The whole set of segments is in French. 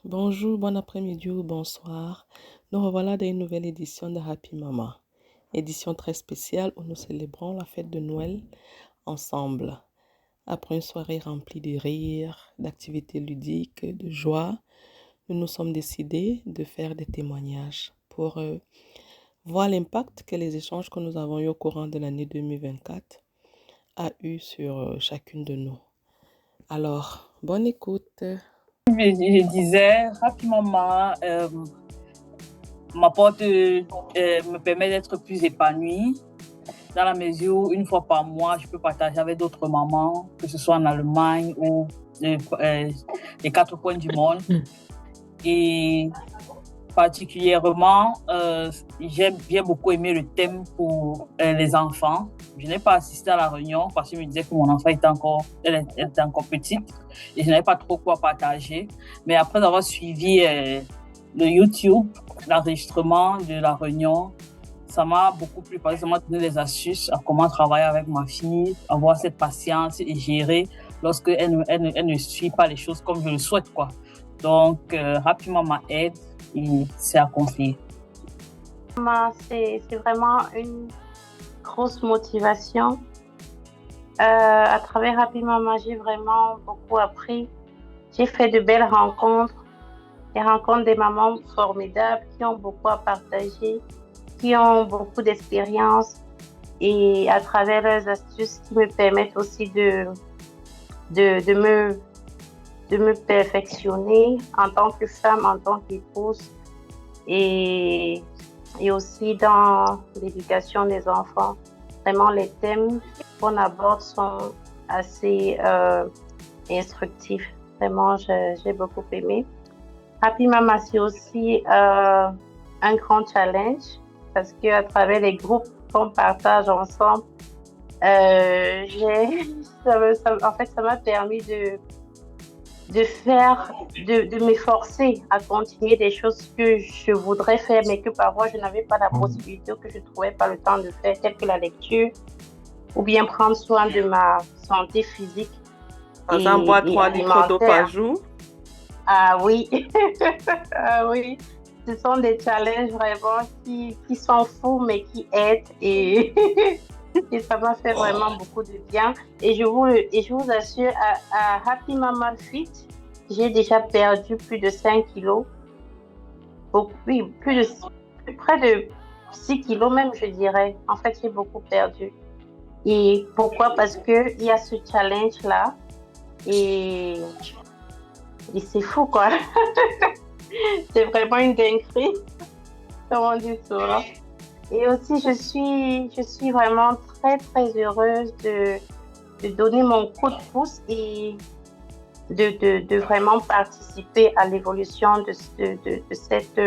Bonjour, bon après-midi ou bonsoir. Nous revoilà dans une nouvelle édition de Happy Mama. Édition très spéciale où nous célébrons la fête de Noël ensemble. Après une soirée remplie de rires, d'activités ludiques, de joie, nous nous sommes décidés de faire des témoignages pour voir l'impact que les échanges que nous avons eus au courant de l'année 2024 a eu sur chacune de nous. Alors, bonne écoute. Je disais, Happy Mama me permet d'être plus épanouie dans la mesure où une fois par mois, je peux partager avec d'autres mamans, que ce soit en Allemagne ou les quatre coins du monde. Et particulièrement, j'ai beaucoup aimé le thème pour les enfants. Je n'ai pas assisté à la réunion parce que je me disais que mon enfant elle était encore petite et je n'avais pas trop quoi partager. Mais après avoir suivi le YouTube, l'enregistrement de la réunion, ça m'a beaucoup plu parce que ça m'a donné des astuces à comment travailler avec ma fille, avoir cette patience et gérer lorsque elle ne suit pas les choses comme je le souhaite, quoi. Donc, Happy Mama aide et c'est à conseiller. C'est vraiment une grosse motivation. À travers Happy Mama, j'ai vraiment beaucoup appris. J'ai fait de belles rencontres, des rencontres des mamans formidables qui ont beaucoup à partager, qui ont beaucoup d'expérience et à travers leurs astuces qui me permettent aussi de me perfectionner en tant que femme, en tant qu'épouse et aussi dans l'éducation des enfants. Vraiment, les thèmes qu'on aborde sont assez instructifs. Vraiment, j'ai beaucoup aimé. Happy Mama, c'est aussi un grand challenge parce qu'à travers les groupes qu'on partage ensemble, en fait, ça m'a permis de m'efforcer à continuer des choses que je voudrais faire, mais que parfois je n'avais pas la possibilité ou que je ne trouvais pas le temps de faire, telles que la lecture, ou bien prendre soin de ma santé physique. Par exemple, boire 3 litres d'eau par jour. Ah oui, ah oui. Ce sont des challenges vraiment qui sont fous, mais qui aident et et ça m'a fait vraiment beaucoup de bien. Et je vous assure, à Happy Mama Fit, j'ai déjà perdu plus de 5 kilos. Oui, près de 6 kilos même, je dirais. En fait, j'ai beaucoup perdu. Et pourquoi? Parce qu'il y a ce challenge-là. Et c'est fou, quoi. C'est vraiment une dinguerie. Comme on dit souvent. Et aussi, je suis vraiment très, très heureuse de donner mon coup de pouce et de vraiment participer à l'évolution de cette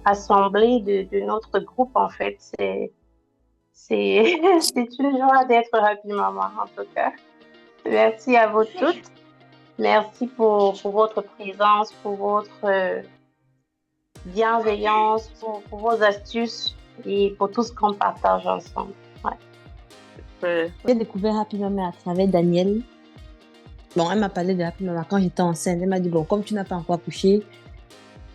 assemblée, de notre groupe, en fait. C'est une joie d'être Happy Mama, en tout cas. Merci à vous toutes. Merci pour votre présence, pour votre bienveillance, pour vos astuces et pour tout ce qu'on partage ensemble. Ouais. J'ai découvert Happy Mama à travers Danielle. Bon, elle m'a parlé de Happy Mama quand j'étais enceinte. Elle m'a dit, bon, comme tu n'as pas encore accouché,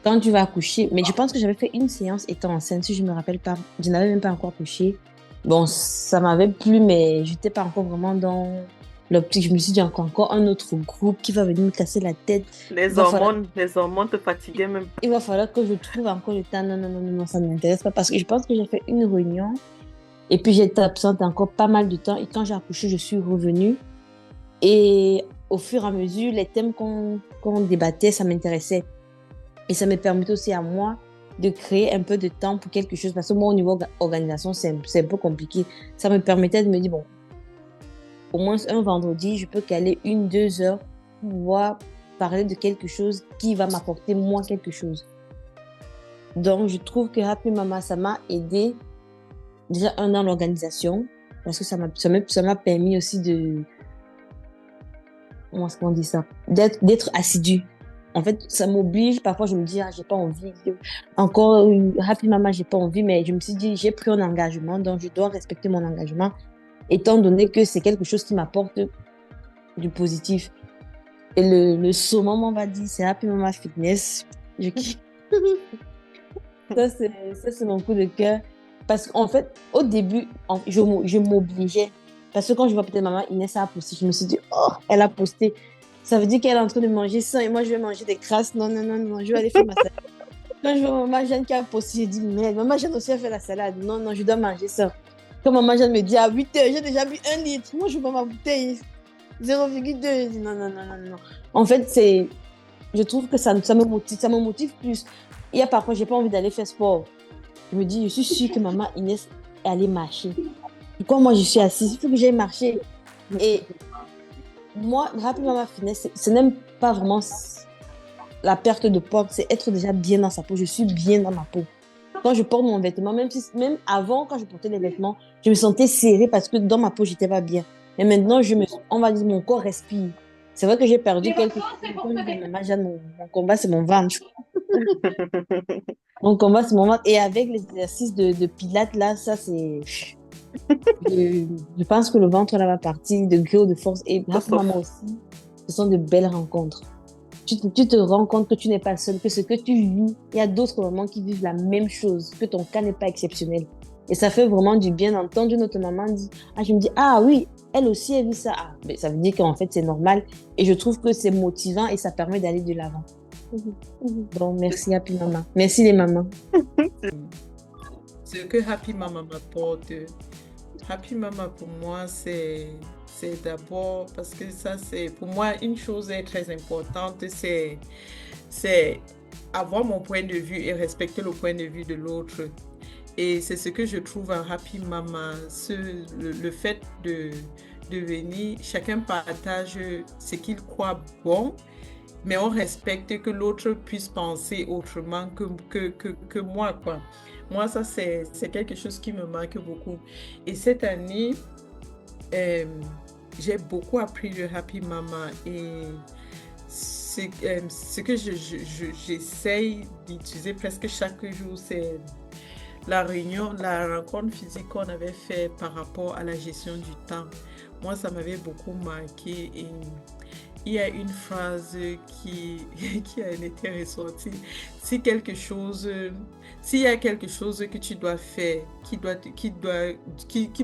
quand tu vas accoucher, mais je pense que j'avais fait une séance étant enceinte, si je ne me rappelle pas, je n'avais même pas encore accouché. Bon, ça m'avait plu, mais je n'étais pas encore vraiment dans l'optique. Je me suis dit, encore un autre groupe qui va venir me casser la tête. Les hormones te fatiguaient même. Il va falloir que je trouve encore le temps. Non, ça ne m'intéresse pas parce que je pense que j'ai fait une réunion et puis j'étais absente encore pas mal de temps. Et quand j'ai accouché, je suis revenue. Et au fur et à mesure, les thèmes qu'on débattait, ça m'intéressait. Et ça me permettait aussi à moi de créer un peu de temps pour quelque chose. Parce que moi, au niveau organisation, c'est un peu compliqué. Ça me permettait de me dire, bon, au moins un vendredi, je peux caler 1-2 heures pour pouvoir parler de quelque chose qui va m'apporter moi quelque chose. Donc, je trouve que Happy Mama, ça m'a aidé déjà dans l'organisation parce que ça m'a permis aussi de... Comment est-ce qu'on dit ça? D'être assidu. En fait, ça m'oblige. Parfois, je me dis, j'ai pas envie. Encore, Happy Mama, j'ai pas envie. Mais je me suis dit, j'ai pris un engagement, donc je dois respecter mon engagement, étant donné que c'est quelque chose qui m'apporte du positif. Et le summum, on va dire, c'est Happy Mama Fitness. Je kiffe. Ça, c'est mon coup de cœur. Parce qu'en fait, au début, je m'obligeais. Parce que quand je vois peut-être maman Inès a posté, je me suis dit, oh, elle a posté. Ça veut dire qu'elle est en train de manger ça et moi, je vais manger des crasses. Non, non, non, non, je vais aller faire ma salade. Quand je vois maman Jeanne qui a posté, je dis, merde, maman Jeanne aussi a fait la salade. Non, non, je dois manger ça. Quand maman Jeanne me dit, à 8 heures, j'ai déjà bu 1 litre. Moi, je bois ma bouteille 0,2. Je dis, non, non, non, non, non. En fait, je trouve que ça me motive plus. Il y a parfois, j'ai pas envie d'aller faire sport. Je me dis, je suis sûre que maman Inès est allée marcher. Pourquoi moi, je suis assise? Il faut que j'aille marcher. Et moi, Happy Mama Fitness, ce n'est pas vraiment la perte de poids, c'est être déjà bien dans sa peau. Je suis bien dans ma peau. Quand je porte mon vêtement, même avant, quand je portais les vêtements, je me sentais serrée parce que dans ma peau, j'étais pas bien. Et maintenant, on va dire, mon corps respire. C'est vrai que j'ai perdu quelques kilos. Quand je dis, maman, Jeanne, mon combat, c'est mon ventre. Mon combat, c'est mon ventre. Et avec les exercices de pilates, là, ça, c'est... Je pense que le ventre, là, va partir de gré ou de force. Et Happy Mama aussi, ce sont de belles rencontres. Tu te rends compte que tu n'es pas seul, que ce que tu vis, il y a d'autres mamans qui vivent la même chose, que ton cas n'est pas exceptionnel. Et ça fait vraiment du bien d'entendre une autre maman dire, ah, je me dis, ah oui, elle aussi, elle vit ça. Ah, mais ça veut dire qu'en fait, c'est normal. Et je trouve que c'est motivant et ça permet d'aller de l'avant. Donc, merci Happy Mama. Merci les mamans. Ce que Happy Mama m'apporte, Happy Mama pour moi, c'est d'abord parce que ça, c'est pour moi une chose est très importante, c'est avoir mon point de vue et respecter le point de vue de l'autre. Et c'est ce que je trouve en Happy Mama, le fait de venir, chacun partage ce qu'il croit bon, mais on respecte que l'autre puisse penser autrement que moi, quoi. Moi, ça, c'est quelque chose qui me marque beaucoup. Et cette année, j'ai beaucoup appris de Happy Mama et ce que j'essaye d'utiliser presque chaque jour, c'est la rencontre physique qu'on avait fait par rapport à la gestion du temps. Moi, ça m'avait beaucoup marqué et il y a une phrase qui a été ressortie. S'il y a quelque chose que tu dois faire, qui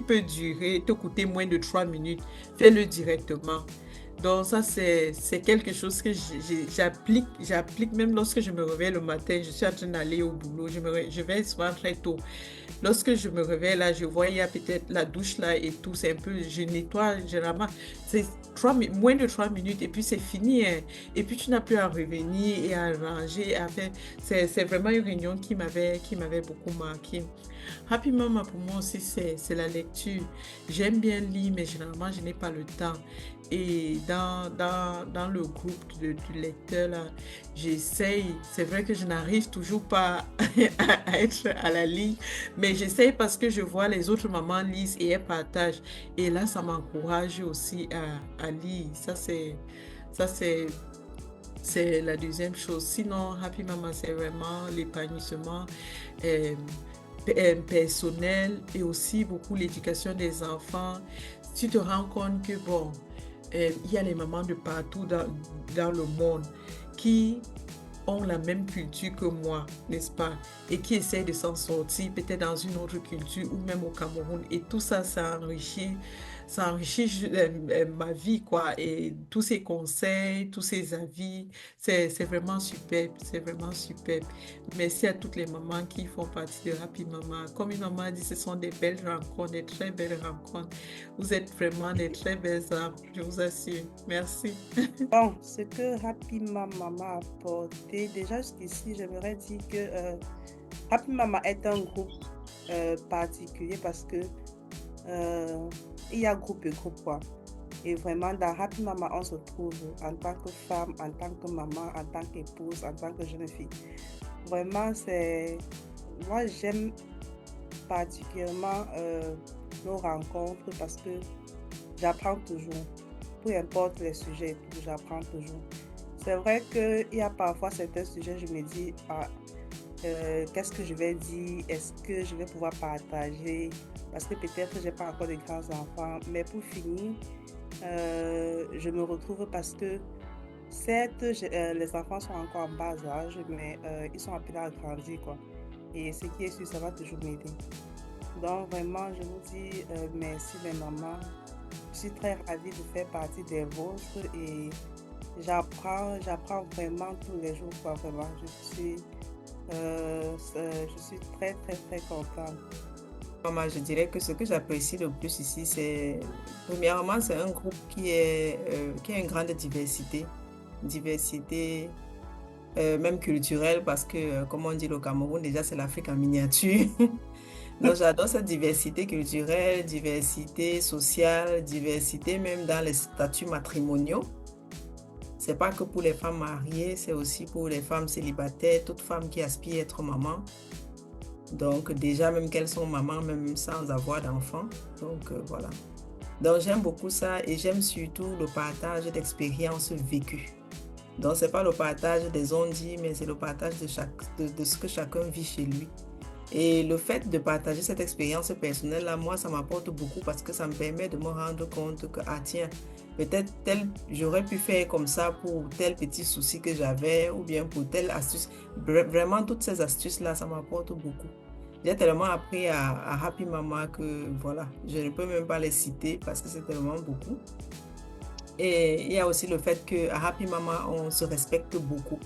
peut durer, te coûter moins de 3 minutes, fais-le directement. Donc ça, c'est quelque chose que j'applique même lorsque je me réveille le matin, je suis en train d'aller au boulot, je vais souvent très tôt. Lorsque je me réveille là, je vois il y a peut-être la douche là et tout, c'est un peu, je nettoie généralement, c'est moins de 3 minutes et puis c'est fini. Hein. Et puis tu n'as plus à revenir et à ranger, à faire. C'est vraiment une réunion qui m'avait beaucoup marqué. Happy Mama pour moi aussi, c'est la lecture. J'aime bien lire, mais généralement, je n'ai pas le temps. Et dans le groupe de lecteurs, là, j'essaye. C'est vrai que je n'arrive toujours pas à être à la ligne, mais j'essaye parce que je vois les autres mamans lisent et elles partagent. Et là, ça m'encourage aussi à lire. Ça, c'est la deuxième chose. Sinon, Happy Mama, c'est vraiment l'épanouissement personnel et aussi beaucoup l'éducation des enfants. Tu te rends compte que, bon, il y a les mamans de partout dans le monde qui ont la même culture que moi, n'est-ce pas? Et qui essaient de s'en sortir, peut-être dans une autre culture ou même au Cameroun. Et tout ça, ça enrichit ma vie, quoi. Et tous ces conseils, tous ces avis, c'est vraiment superbe, c'est vraiment superbe. Merci à toutes les mamans qui font partie de Happy Mama. Comme une maman a dit, ce sont des belles rencontres, des très belles rencontres. Vous êtes vraiment des très belles âmes, je vous assure. Merci. Bon, ce que Happy Mama m'a apporté, déjà jusqu'ici, j'aimerais dire que Happy Mama est un groupe particulier parce que il y a groupe et groupe, quoi. Et vraiment, dans Happy Mama, on se trouve en tant que femme, en tant que maman, en tant qu'épouse, en tant que jeune fille. Vraiment, moi, j'aime particulièrement nos rencontres parce que j'apprends toujours. Peu importe les sujets, j'apprends toujours. C'est vrai qu'il y a parfois certains sujets, je me dis, qu'est-ce que je vais dire? Est-ce que je vais pouvoir partager? Parce que peut-être je n'ai pas encore de grands enfants. Mais pour finir, je me retrouve parce que certes, les enfants sont encore en bas âge, mais ils sont appelés à grandir, quoi. Et ce qui est sûr, ça va toujours m'aider. Donc, vraiment, je vous dis merci, les mamans. Je suis très ravie de faire partie des vôtres et j'apprends vraiment tous les jours, quoi, vraiment. Je suis très, très, très contente. Maman, je dirais que ce que j'apprécie le plus ici, c'est, premièrement, c'est un groupe qui a une grande diversité. Diversité même culturelle, parce que, comme on dit, le Cameroun, déjà, c'est l'Afrique en miniature. Donc, j'adore cette diversité culturelle, diversité sociale, diversité même dans les statuts matrimoniaux. C'est pas que pour les femmes mariées, c'est aussi pour les femmes célibataires, toute femme qui aspire à être maman. Donc, déjà, même qu'elles sont mamans, même sans avoir d'enfants. Donc, voilà. Donc, j'aime beaucoup ça et j'aime surtout le partage d'expériences vécues. Donc, ce n'est pas le partage des on-dit, mais c'est le partage de ce que chacun vit chez lui. Et le fait de partager cette expérience personnelle-là, moi, ça m'apporte beaucoup parce que ça me permet de me rendre compte que, ah tiens, peut-être j'aurais pu faire comme ça pour tel petit souci que j'avais ou bien pour telle astuce. Vraiment, toutes ces astuces-là, ça m'apporte beaucoup. J'ai tellement appris à Happy Mama que, voilà, je ne peux même pas les citer parce que c'est tellement beaucoup. Et il y a aussi le fait qu'à Happy Mama, on se respecte beaucoup.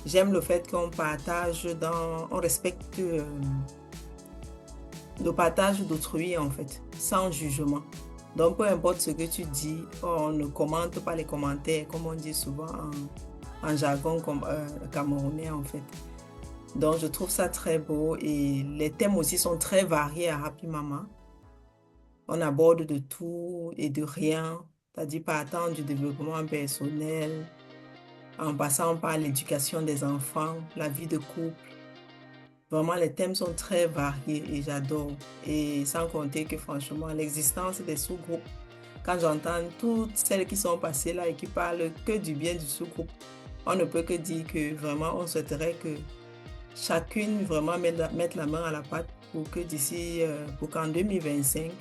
J'aime le fait qu'on partage on respecte le partage d'autrui en fait, sans jugement. Donc peu importe ce que tu dis, on ne commente pas les commentaires, comme on dit souvent en jargon camerounais en fait. Donc je trouve ça très beau et les thèmes aussi sont très variés à Happy Mama. On aborde de tout et de rien, c'est-à-dire partant du développement personnel, en passant par l'éducation des enfants, la vie de couple. Vraiment, les thèmes sont très variés et j'adore. Et sans compter que franchement, l'existence des sous-groupes, quand j'entends toutes celles qui sont passées là et qui parlent que du bien du sous-groupe, on ne peut que dire que vraiment, on souhaiterait que chacune vraiment mette la main à la pâte pour qu'en 2025,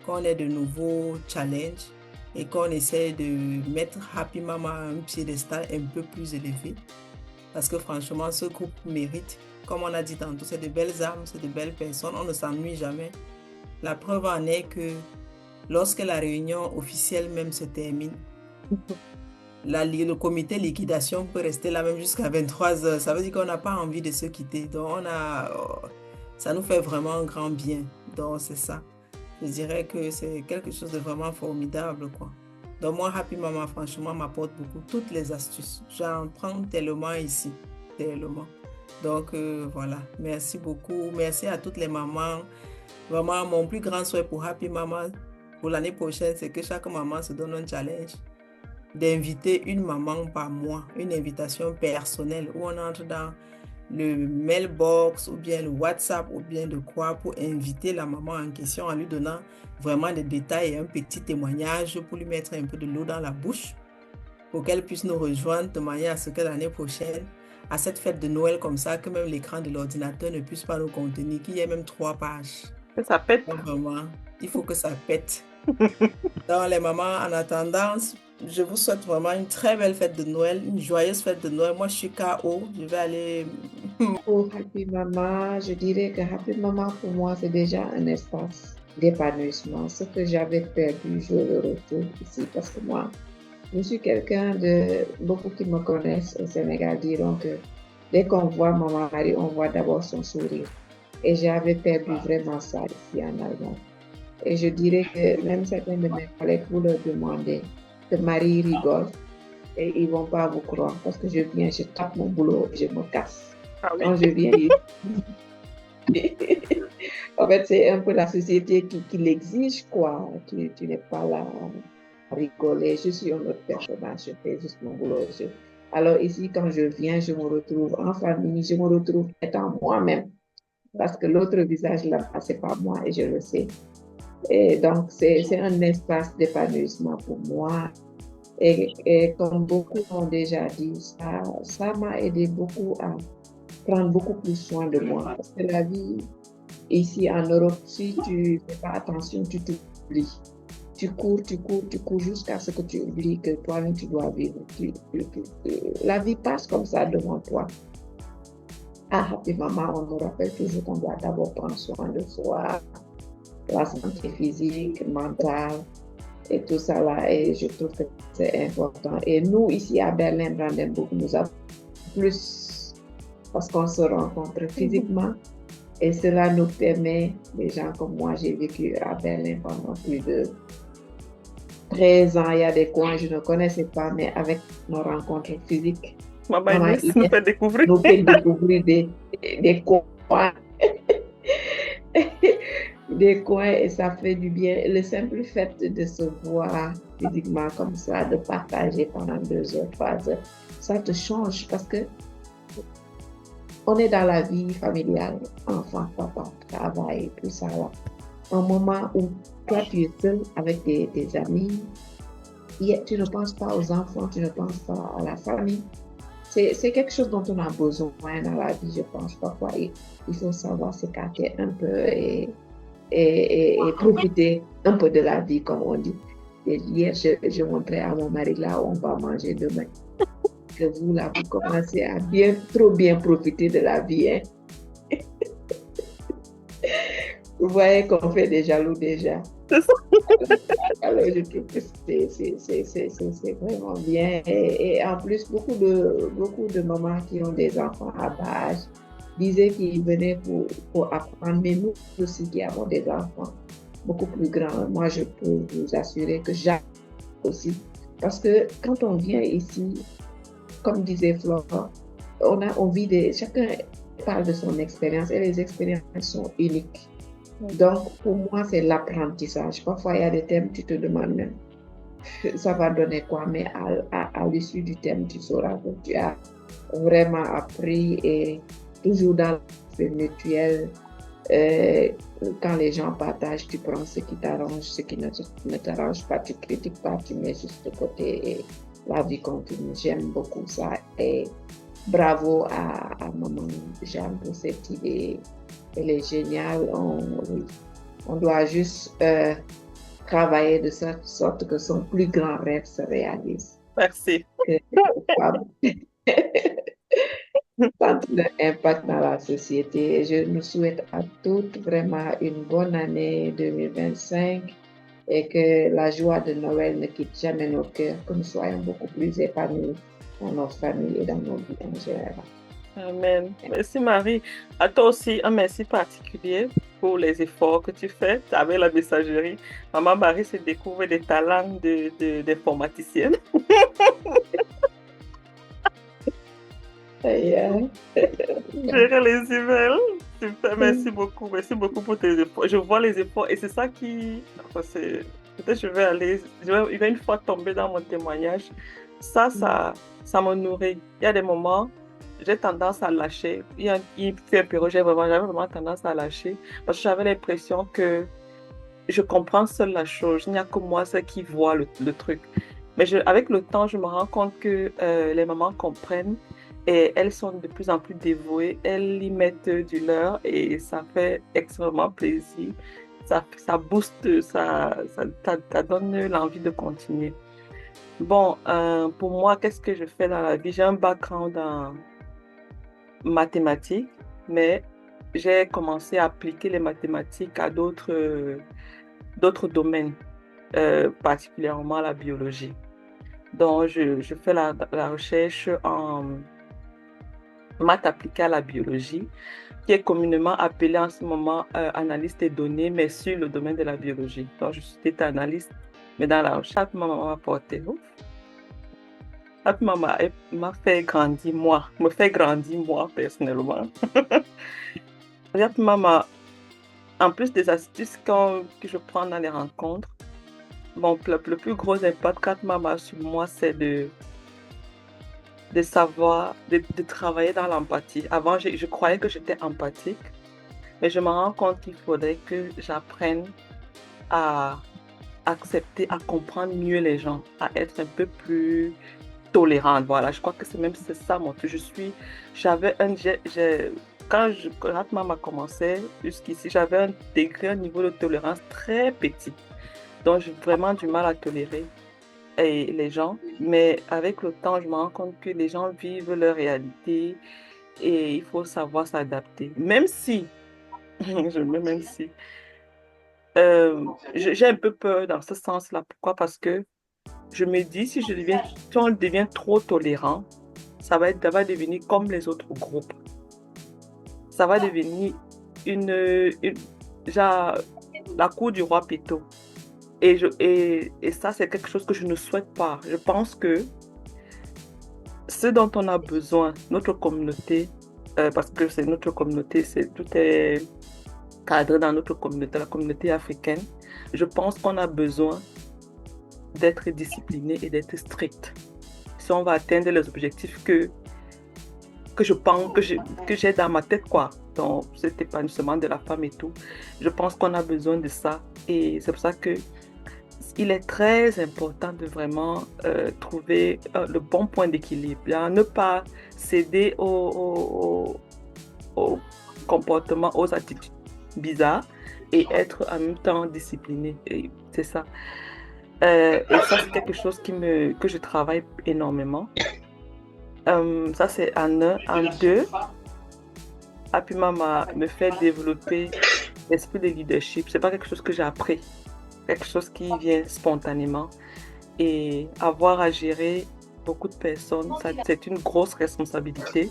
qu'on ait de nouveaux challenges et qu'on essaie de mettre Happy Mama à un piédestal un peu plus élevé. Parce que franchement, ce groupe mérite. Comme on a dit tantôt, c'est de belles âmes, c'est de belles personnes, on ne s'ennuie jamais. La preuve en est que lorsque la réunion officielle même se termine, le comité liquidation peut rester là même jusqu'à 23 heures. Ça veut dire qu'on n'a pas envie de se quitter. Donc ça nous fait vraiment un grand bien. Donc c'est ça. Je dirais que c'est quelque chose de vraiment formidable, quoi. Donc moi, Happy Mama, franchement, m'apporte beaucoup. Toutes les astuces. J'en prends tellement ici. Tellement. Donc voilà. Merci beaucoup. Merci à toutes les mamans. Vraiment, mon plus grand souhait pour Happy Mama pour l'année prochaine, c'est que chaque maman se donne un challenge d'inviter une maman par mois. Une invitation personnelle où on entre dans le mailbox ou bien le WhatsApp ou bien de quoi pour inviter la maman en question en lui donnant vraiment des détails et un petit témoignage pour lui mettre un peu de l'eau dans la bouche pour qu'elle puisse nous rejoindre de manière à ce que l'année prochaine, à cette fête de Noël comme ça, que même l'écran de l'ordinateur ne puisse pas nous contenir, qu'il y ait même 3 pages. Que ça pète. Donc vraiment, il faut que ça pète. Donc les mamans, en attendant, je vous souhaite vraiment une très belle fête de Noël, une joyeuse fête de Noël. Moi, je suis KO. Je vais aller... Pour Happy Mama, je dirais que Happy Mama, pour moi, c'est déjà un espace d'épanouissement. Ce que j'avais perdu, je le retrouve ici parce que moi, je suis quelqu'un beaucoup qui me connaissent au Sénégal diront que dès qu'on voit mon mari, on voit d'abord son sourire. Et j'avais perdu vraiment ça ici en Allemagne. Et je dirais que même certains de mes collègues, vous leur demandez que Marie rigole et ils ne vont pas vous croire parce que je viens, je tape mon boulot, je me casse. Ah oui. Quand je viens, en fait, c'est un peu la société qui l'exige, quoi. Tu n'es pas là à rigoler, je suis un autre personnage, je fais juste mon boulot. Alors ici, quand je viens, je me retrouve en famille, je me retrouve étant moi-même parce que l'autre visage là-bas, c'est pas moi et je le sais. Et donc, c'est un espace d'épanouissement pour moi. Et comme beaucoup ont déjà dit, ça m'a aidé beaucoup à prendre beaucoup plus soin de moi. Parce que la vie, ici en Europe, si tu ne fais pas attention, tu t'oublies. tu cours jusqu'à ce que tu oublies que toi-même tu dois vivre. La vie passe comme ça devant toi. Ah, Happy Mama, on nous rappelle toujours qu'on doit d'abord prendre soin de soi, la santé physique, mentale et tout ça là. Et je trouve que c'est important. Et nous, ici à Berlin-Brandenburg, nous avons plus parce qu'on se rencontre physiquement. Et cela nous permet, les gens comme moi, j'ai vécu à Berlin pendant plus de 13 ans. Il y a des coins que je ne connaissais pas, mais avec nos rencontres physiques, Maman Maman Inès nous fait découvrir. nous fait découvrir des coins. Des coins et ça fait du bien. Le simple fait de se voir physiquement comme ça, de partager pendant 2 heures, 3 heures, ça te change parce que on est dans la vie familiale, enfant, papa, travail, tout ça là. Un moment où toi tu es seul avec tes amis, tu ne penses pas aux enfants, tu ne penses pas à la famille. C'est quelque chose dont on a besoin dans la vie, je pense. Parfois, il faut savoir s'écarter un peu et profiter un peu de la vie, comme on dit. Et hier, je montrais à mon mari là où on va manger demain. Que vous, là, vous commencez à trop bien profiter de la vie. Hein? Vous voyez qu'on fait des jaloux déjà. Alors, je trouve que c'est vraiment bien. Et en plus, beaucoup de mamans qui ont des enfants à bas âge disaient qu'ils venaient pour apprendre. Mais nous aussi qui avons des enfants beaucoup plus grands, moi, je peux vous assurer que j'apprends aussi. Parce que quand on vient ici, comme disait Flora, chacun parle de son expérience et les expériences sont uniques. Donc, pour moi, c'est l'apprentissage. Parfois, il y a des thèmes, tu te demandes même, ça va donner quoi? Mais à l'issue du thème, tu sauras que tu as vraiment appris et toujours dans le mutuel. Quand les gens partagent, tu prends ce qui t'arrange, ce qui ne t'arrange pas, tu critiques pas, tu mets juste de côté et la vie continue. J'aime beaucoup ça et bravo à Maman Jeanne pour cette idée. Elle est géniale. On doit juste travailler de sorte que son plus grand rêve se réalise. Merci. Tant d'impact dans la société. Je nous souhaite à toutes vraiment une bonne année 2025 et que la joie de Noël ne quitte jamais nos cœurs, que nous soyons beaucoup plus épanouis dans nos familles et dans nos vies en général. Amen. Merci Marie. À toi aussi, un merci particulier pour les efforts que tu fais avec la messagerie. Maman Marie s'est découvert des talents d'informaticienne. Yeah. Gérer les emails. Super, merci beaucoup pour tes efforts. Je vois les efforts et c'est ça qui... Peut-être je vais une fois tomber dans mon témoignage. Ça me nourrit. Il y a des moments, j'ai tendance à lâcher. Il fait un période, j'avais vraiment tendance à lâcher parce que j'avais l'impression que je comprends seule la chose. Il n'y a que moi seul qui voit le truc. Mais avec le temps, je me rends compte que les mamans comprennent et elles sont de plus en plus dévouées. Elles y mettent du leur et ça fait extrêmement plaisir. Ça booste, ça donne l'envie de continuer. Bon, pour moi, qu'est-ce que je fais dans la vie? J'ai un background en mathématiques, mais j'ai commencé à appliquer les mathématiques à d'autres domaines, particulièrement la biologie. Donc, je fais la recherche en maths appliquées à la biologie, qui est communément appelée en ce moment analyste des données, mais sur le domaine de la biologie. Donc, je suis data analyste, mais dans la recherche, ma maman m'a porté. Maman m'a fait grandir me fait grandir moi personnellement. Maman, en plus des astuces que je prends dans les rencontres, bon, le plus gros impact que maman a sur moi, c'est de savoir, de travailler dans l'empathie. Avant, je croyais que j'étais empathique, mais je me rends compte qu'il faudrait que j'apprenne à accepter, à comprendre mieux les gens, à être un peu plus tolérante. Voilà, je crois que c'est ça mon truc. Quand maman a commencé jusqu'ici, j'avais intégré un niveau de tolérance très petit. Donc, j'ai vraiment du mal à tolérer les gens. Mais avec le temps, je me rends compte que les gens vivent leur réalité et il faut savoir s'adapter. Même si, je mets même si, j'ai un peu peur dans ce sens-là. Pourquoi? Parce que je me dis, si on devient trop tolérant, ça va devenir comme les autres groupes. Ça va devenir une genre, la cour du roi Péto. Et ça, c'est quelque chose que je ne souhaite pas. Je pense que ce dont on a besoin, notre communauté, parce que c'est notre communauté, tout est cadré dans notre communauté, la communauté africaine, je pense qu'on a besoin d'être discipliné et d'être strict. Si on va atteindre les objectifs que je pense, que j'ai dans ma tête, quoi, dans cet épanouissement de la femme et tout, je pense qu'on a besoin de ça. Et c'est pour ça que il est très important de vraiment trouver le bon point d'équilibre, hein, ne pas céder aux comportements, aux attitudes bizarres et être en même temps discipliné. Et c'est ça. Et ça, c'est quelque chose que je travaille énormément. Ça, c'est en un. En deux, Happy Mama me fait développer l'esprit de leadership. C'est pas quelque chose que j'ai appris, quelque chose qui vient spontanément. Et avoir à gérer beaucoup de personnes, c'est une grosse responsabilité.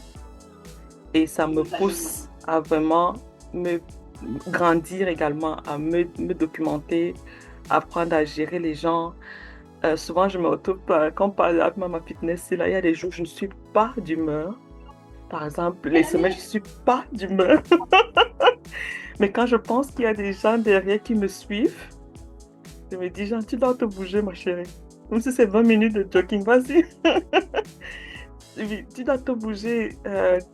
Et ça me pousse à vraiment me grandir également, à me documenter, apprendre à gérer les gens. Souvent, je me retrouve, quand on parle de Mama Fitness, là, il y a des jours où je ne suis pas d'humeur. Par exemple, les semaines, je ne suis pas d'humeur. Mais quand je pense qu'il y a des gens derrière qui me suivent, je me dis, Jean, tu dois te bouger, ma chérie. Même si c'est 20 minutes de jogging, vas-y. Tu dois te bouger.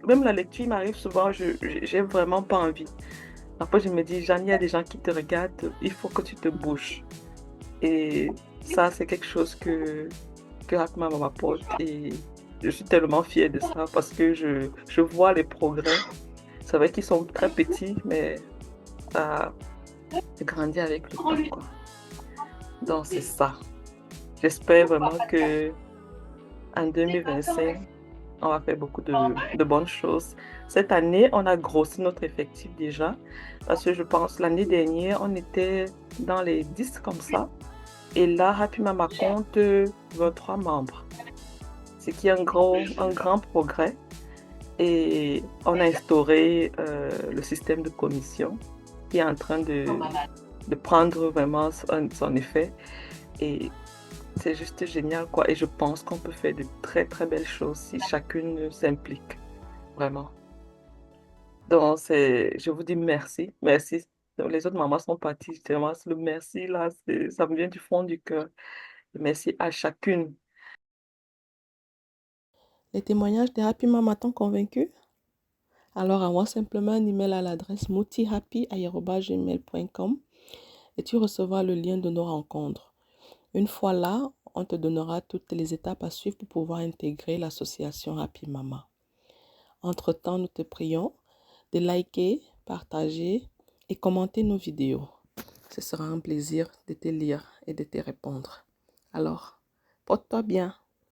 Même la lecture, il m'arrive souvent, j'ai vraiment pas envie. Après, je me dis, Jean, il y a des gens qui te regardent, il faut que tu te bouges. Et ça, c'est quelque chose que Hakma m'apporte. Et je suis tellement fière de ça parce que je vois les progrès. C'est vrai qu'ils sont très petits, mais ça grandit avec le temps, quoi. Donc, c'est ça. J'espère vraiment que en 2025, on va faire beaucoup de bonnes choses. Cette année, on a grossi notre effectif déjà. Parce que je pense l'année dernière, on était dans les 10 comme ça. Et là, Happy Mama compte 23 membres. Ce qui est un grand progrès. Et on a instauré le système de commission qui est en train de prendre vraiment son effet. Et c'est juste génial, quoi. Et je pense qu'on peut faire de très, très belles choses si chacune s'implique. Vraiment. Donc, je vous dis merci. Merci. Donc, les autres mamans sont parties. Vraiment, le merci, là, ça me vient du fond du cœur. Merci à chacune. Les témoignages de Happy Mama t'ont convaincu? Alors, envoie simplement un email à l'adresse moutihappy@gmail.com et tu recevras le lien de nos rencontres. Une fois là, on te donnera toutes les étapes à suivre pour pouvoir intégrer l'association Happy Mama. Entre-temps, nous te prions de liker, partager et commenter nos vidéos. Ce sera un plaisir de te lire et de te répondre. Alors, porte-toi bien.